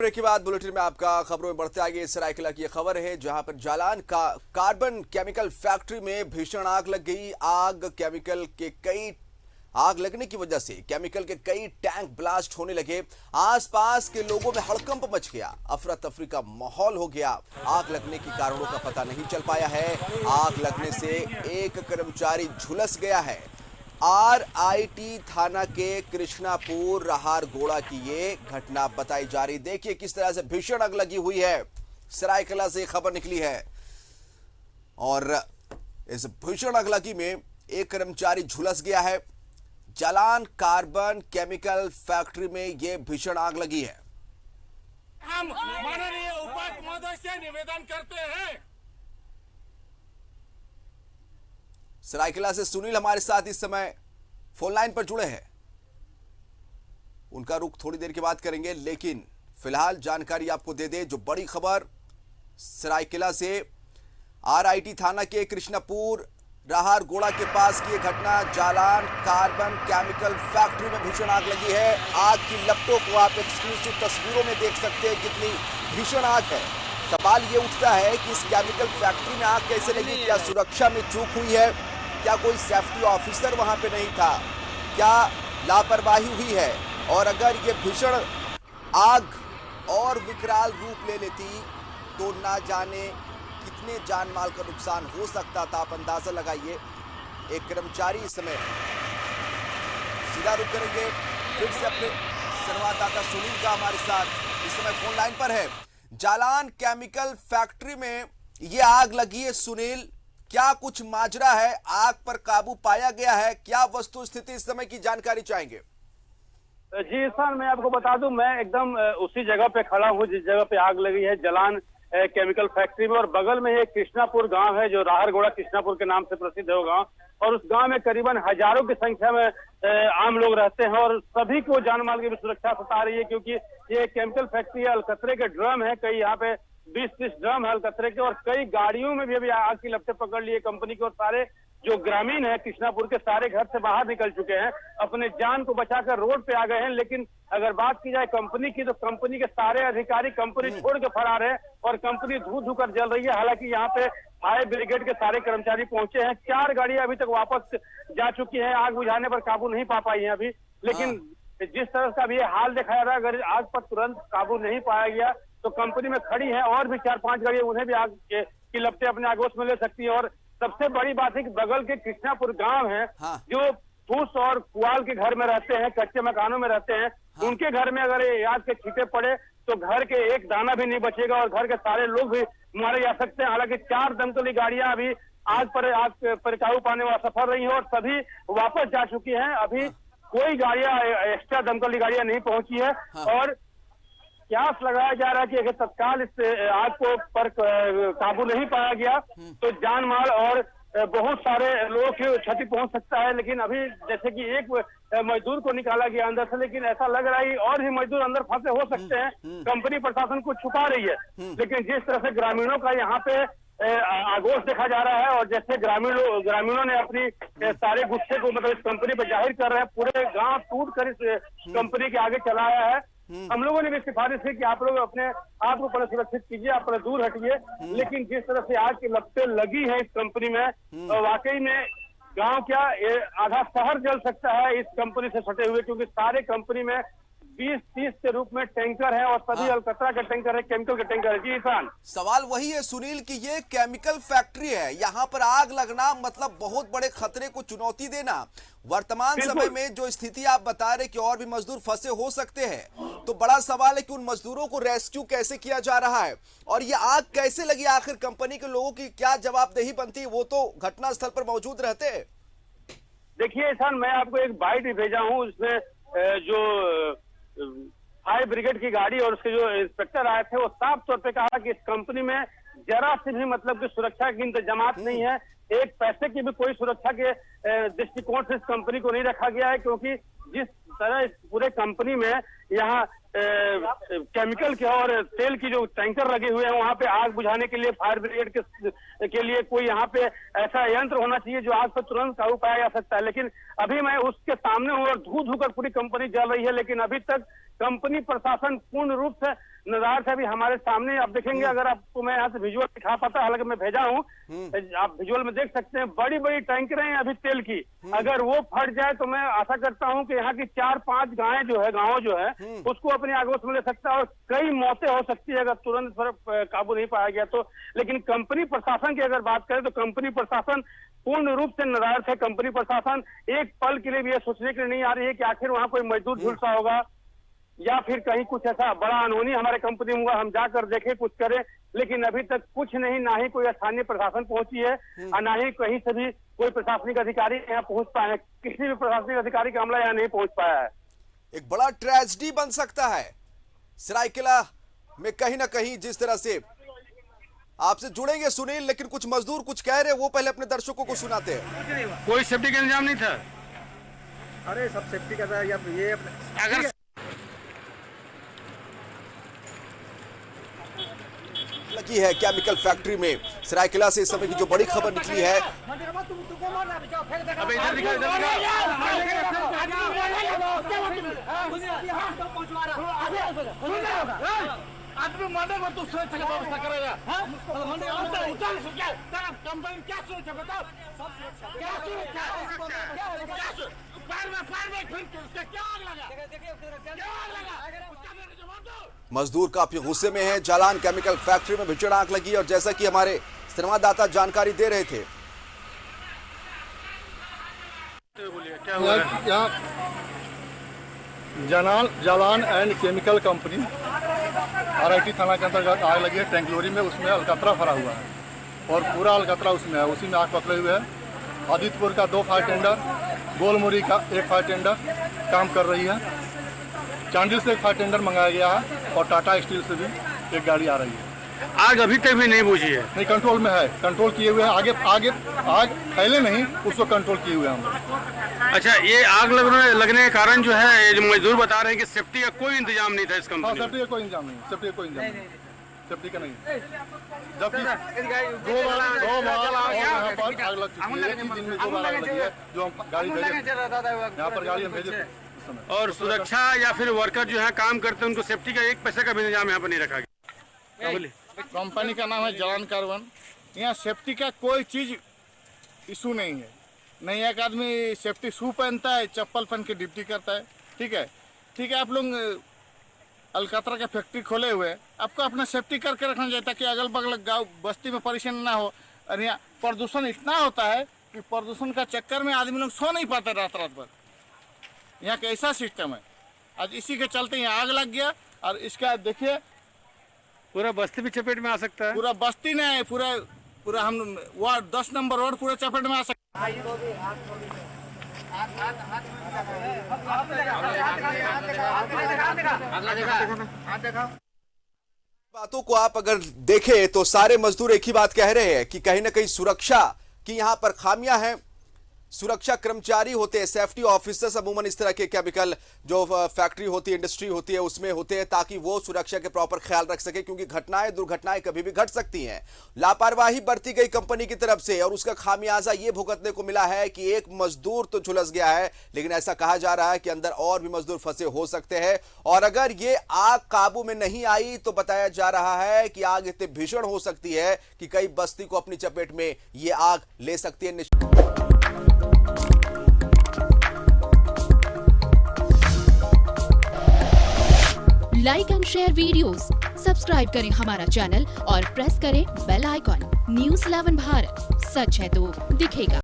Break के बाद bulletin में आपका खबरों में बढ़ते आगे सरायकेला की खबर है जहां पर जालान का कार्बन केमिकल फैक्ट्री में भीषण आग लग गई। आग लगने की वजह से केमिकल के कई टैंक ब्लास्ट होने लगे। आसपास के लोगों में हड़कंप मच गया, अफरा तफरी का माहौल हो गया। आग लगने के कारणों का पता नहीं चल पाया है। आग लगने से एक कर्मचारी झुलस गया है। RIT थाना के कृष्णापुर राहरगोड़ा की ये घटना बताई जा रही। देखिए किस तरह से भीषण आग लगी हुई है। सरायकेला से खबर निकली है और इस भीषण आग लगी में एक कर्मचारी झुलस गया है। जालान कार्बन केमिकल फैक्ट्री में ये भीषण आग लगी है। हम माननीय उपायुक्त महोदय से निवेदन करते हैं। सरायकेला से सुनील हमारे साथ इस समय फोन लाइन पर जुड़े हैं। उनका रुख थोड़ी देर के बाद करेंगे, लेकिन फिलहाल जानकारी आपको दे दे जो बड़ी खबर सरायकेला से। RIT थाना के कृष्णापुर राहरगोड़ा के पास की घटना, जालान कार्बन केमिकल फैक्ट्री में भीषण आग लगी है। आग की लपटों को आप एक्सक्लूसिव तस्वीरों में देख सकते हैं कितनी भीषण आग है। सवाल ये उठता है कि इस केमिकल फैक्ट्री में आग कैसे लगी? क्या सुरक्षा में चूक हुई है? क्या कोई सेफ्टी ऑफिसर वहां पे नहीं था? क्या लापरवाही हुई है? और अगर ये भीषण आग और विकराल रूप ले लेती तो ना जाने कितने जान माल का नुकसान हो सकता था। आप अंदाजा लगाइए। एक कर्मचारी इस समय, सीधा रुक करेंगे फिर से अपने संवाददाता सुनील का हमारे साथ इस समय फोन लाइन पर है। जालान केमिकल फैक्ट्री में ये आग लगी है। सुनील, क्या कुछ माजरा है? आग पर काबू पाया गया है? क्या वस्तु स्थिति इस समय की जानकारी चाहेंगे? जी सर, मैं आपको बता दूं, मैं एकदम उसी जगह पे खड़ा हूं जिस जगह पे आग लगी है, जलान केमिकल फैक्ट्री में। और बगल में एक कृष्णापुर गांव है जो राहरगोड़ा कृष्णापुर के नाम से प्रसिद्ध है वो गांव। और उस गांव में करीबन हजारों की संख्या में आम लोग रहते हैं और सभी को जान माल की भी सुरक्षा सता रही है, क्योंकि ये केमिकल फैक्ट्री है। अलकतरे के ड्रम है, कई यहाँ पे 20-30 ड्रम है अलकतरे के, और कई गाड़ियों में भी अभी आग की लपटें पकड़ ली है कंपनी के। और सारे जो ग्रामीण है कृष्णापुर के, सारे घर से बाहर निकल चुके हैं, अपने जान को बचाकर रोड पे आ गए हैं। लेकिन अगर बात की जाए कंपनी की, तो कंपनी के सारे अधिकारी कंपनी छोड़ के फरार है और कंपनी धू धू कर जल रही है। हालांकि यहाँ पे फायर ब्रिगेड के सारे कर्मचारी पहुंचे हैं। 4 गाड़ियां अभी तक वापस जा चुकी हैं, आग बुझाने पर काबू नहीं पा पाई है अभी। लेकिन जिस तरह का अभी ये हाल दिखाया रहा, अगर आग पर तुरंत काबू नहीं पाया गया तो कंपनी में खड़ी है और भी 4-5 गाड़ियां, उन्हें भी आग की लपटें अपने आगोश में ले सकती है। और सबसे बड़ी बात है कि बगल के कृष्णापुर गांव है, जो फूस और पुआल के घर में रहते हैं, कच्चे मकानों में रहते हैं, उनके घर में अगर ये आग के छींटे पड़े तो घर के एक दाना भी नहीं बचेगा और घर के सारे लोग भी मारे जा सकते हैं। हालांकि 4 दमकली गाड़ियां अभी आग पर काबू पाने में असफल रही है और सभी वापस जा चुकी हैं। अभी कोई गाड़ियां, एक्स्ट्रा दमकली गाड़ियां नहीं पहुंची है। और क्यास लगाया जा रहा है कि अगर तत्काल इस आग को पर काबू नहीं पाया गया तो जान माल और बहुत सारे लोगों की क्षति पहुंच सकता है। लेकिन अभी जैसे कि एक मजदूर को निकाला गया अंदर से, लेकिन ऐसा लग रहा है और भी मजदूर अंदर फंसे हो सकते हैं। कंपनी प्रशासन को छुपा रही है, लेकिन जिस तरह से ग्रामीणों का यहाँ पे आक्रोश देखा जा रहा है और जैसे ग्रामीणों ने अपनी सारे गुस्से को मतलब इस कंपनी पर जाहिर कर रहे हैं, पूरे गांव टूट कर इस कंपनी के आगे चला आया है। हम लोगों ने भी सिफारिश की कि आप लोग अपने आप को पहले सुरक्षित कीजिए, आप पहले दूर हटिए। लेकिन जिस तरह से आग की लपटें लगी है इस कंपनी में, तो वाकई में गांव क्या आधा शहर जल सकता है इस कंपनी से सटे हुए, क्योंकि सारे कंपनी में 20-30 के रूप में टैंकर है और सभी अलकतरा के टैंकर है, केमिकल के टैंकर है। जी ईशान, सवाल वही है सुनील कि ये केमिकल फैक्ट्री है, यहाँ पर आग लगना मतलब बहुत बड़े खतरे को चुनौती देना। वर्तमान समय में जो स्थिति आप बता रहे कि और भी मजदूर फंसे हो सकते हैं, तो बड़ा सवाल है कि उन मजदूरों को रेस्क्यू कैसे किया जा रहा है और ये आग कैसे लगी? आखिर कंपनी के लोगों की क्या जवाबदेही बनती है? वो तो घटना स्थल पर मौजूद रहते हैं। देखिए ईशान, मैं आपको एक बाइट भी भेजा हूँ, उसमें जो फायर ब्रिगेड की गाड़ी और उसके जो इंस्पेक्टर आए थे वो साफ तौर पे कहा कि इस कंपनी में जरा से भी मतलब कि सुरक्षा के इंतजामात नहीं है। एक पैसे की भी कोई सुरक्षा के दृष्टिकोण से इस कंपनी को नहीं रखा गया है, क्योंकि जिस तरह इस पूरे कंपनी में यहाँ केमिकल के और तेल की जो टैंकर लगे हुए हैं, वहाँ पे आग बुझाने के लिए फायर ब्रिगेड के लिए कोई यहाँ पे ऐसा यंत्र होना चाहिए जो आग पर तुरंत काबू पाया जा सकता है। लेकिन अभी मैं उसके सामने हूँ और धू धू कर पूरी कंपनी जल रही है, लेकिन अभी तक कंपनी प्रशासन पूर्ण रूप से नजारा से अभी हमारे सामने आप देखेंगे, अगर आपको मैं यहाँ से विजुअल दिखा पाता, हालांकि मैं भेजा हूँ, आप विजुअल में देख सकते हैं, बड़ी बड़ी टैंकरें हैं अभी तेल की। अगर वो फट जाए तो मैं आशा करता हूँ कि यहाँ की 4-5 गायें जो है, गाँव जो है, उसको अपने आगोश में ले सकता है और कई मौतें हो सकती है अगर तुरंत पर काबू नहीं पाया गया तो। लेकिन कंपनी प्रशासन की अगर बात करें तो कंपनी प्रशासन पूर्ण रूप से नाराज है। कंपनी प्रशासन एक पल के लिए भी ये सोचने के लिए नहीं आ रही है कि आखिर वहाँ कोई मजदूर झुलसा होगा या फिर कहीं कुछ ऐसा बड़ा अनहोनी हमारे कंपनी में हुआ, हम जाकर देखें, कुछ करें। लेकिन अभी तक कुछ नहीं, ना ही कोई स्थानीय प्रशासन पहुंची है और ना ही कहीं से भी कोई प्रशासनिक अधिकारी यहाँ पहुंच पाए हैं। किसी भी प्रशासनिक अधिकारी का अमला यहाँ नहीं पहुंच पाया है। एक बड़ा ट्रेजेडी बन सकता है सरायकेला में कहीं ना कहीं। जिस तरह से आपसे जुड़ेंगे सुनील, लेकिन कुछ मजदूर कुछ कह रहे हैं, वो पहले अपने दर्शकों को सुनाते हैं। कोई सेफ्टी का इंतजाम नहीं था। अरे सब सेफ्टी का था, ये अगर लगी है केमिकल फैक्ट्री में सरायकेला से इस समय की जो बड़ी खबर निकली है, अब इधर दिखा, इधर आदमी मरने तो सुरक्षा की व्यवस्था करेगा। कंपनी क्या सुरक्षा बताओ, क्या सुरक्षा, मजदूर काफी गुस्से में हैं। जालान केमिकल फैक्ट्री में भीषण आग लगी और जैसा कि हमारे संवाददाता जानकारी दे रहे थे, यहाँ Jalan and chemical company RIT थाना के अंतर्गत आग लगी है टैंकलोरी में। उसमें अलकतरा भरा हुआ है और पूरा अलकतरा उसमें है, उसी में आग पकड़े हुए है। आदित्यपुर का 2 फायर टेंडर, गोलमुरी का 1 फायर टेंडर काम कर रही है। चांडिल से 1 फायर टेंडर मंगाया गया है और टाटा स्टील से भी 1 गाड़ी आ रही है। आग अभी तक भी नहीं बुझी है। नहीं, कंट्रोल में है, कंट्रोल किए हुए हैं। आगे आग फैले नहीं, उसको कंट्रोल किए हुए हैं हम। अच्छा, ये आग लगने के कारण जो है, ये जो मजदूर बता रहे हैं कि सेफ्टी का कोई इंतजाम नहीं था इस कंपनी में। सेफ्टी का कोई इंतजाम नहीं, सेफ्टी का कोई इंतजाम नहीं, सेफ्टी का नहीं। जबकि 2 बार यहाँ पर आग लग चुकी है, एक ही दिन में 2 बार आग लगी है। जो हम गाड़ी भेजे, यहाँ पर गाड़ी हम भेजे और सुरक्षा या फिर वर्कर जो है काम करते हैं, उनको सेफ्टी का 1 पैसे का भी इंतजाम यहाँ पर नहीं रखा गया। कंपनी का नाम है जालान कार्बन। यहाँ सेफ्टी का कोई चीज इशू नहीं है। नहीं, एक आदमी सेफ्टी शू पहनता है, चप्पल पहन के ड्यूटी करता है। ठीक है, ठीक है। आप लोग अलकतरा का फैक्ट्री खोले हुए, आपको अपना सेफ्टी करके रखना चाहिए ताकि अगल बगल गाँव बस्ती में परेशानी ना हो। और यहाँ प्रदूषण इतना होता है कि प्रदूषण का चक्कर में आदमी लोग सो नहीं पाते रात भर। यहाँ का ऐसा सिस्टम है। आज इसी के चलते यहाँ आग लग गया और इसका देखिए पूरा बस्ती भी चपेट में आ सकता है। पूरा बस्ती नहीं, पूरा हम वार्ड 10 नंबर वार्ड पूरा चपेट में आ सकता है। बातों को आप अगर देखें तो सारे मजदूर एक ही बात कह रहे हैं कि कहीं ना कहीं सुरक्षा की यहां पर खामियां हैं। सुरक्षा कर्मचारी होते हैं, सेफ्टी ऑफिसर्स अमूमन इस तरह के केमिकल जो फैक्ट्री होती है, इंडस्ट्री होती है, उसमें होते हैं ताकि वो सुरक्षा के प्रॉपर ख्याल रख सके, क्योंकि घटनाएं दुर्घटनाएं कभी भी घट सकती हैं। लापरवाही बरती गई कंपनी की तरफ से और उसका खामियाजा ये भुगतने को मिला है कि एक मजदूर तो झुलस गया है, लेकिन ऐसा कहा जा रहा है कि अंदर और भी मजदूर फंसे हो सकते हैं। और अगर ये आग काबू में नहीं आई तो बताया जा रहा है कि आग इतनी भीषण हो सकती है कि कई बस्ती को अपनी चपेट में ये आग ले सकती है। Like and share videos, subscribe करें हमारा चैनल और प्रेस करें बेल आइकॉन। News 11 भारत, सच है तो दिखेगा।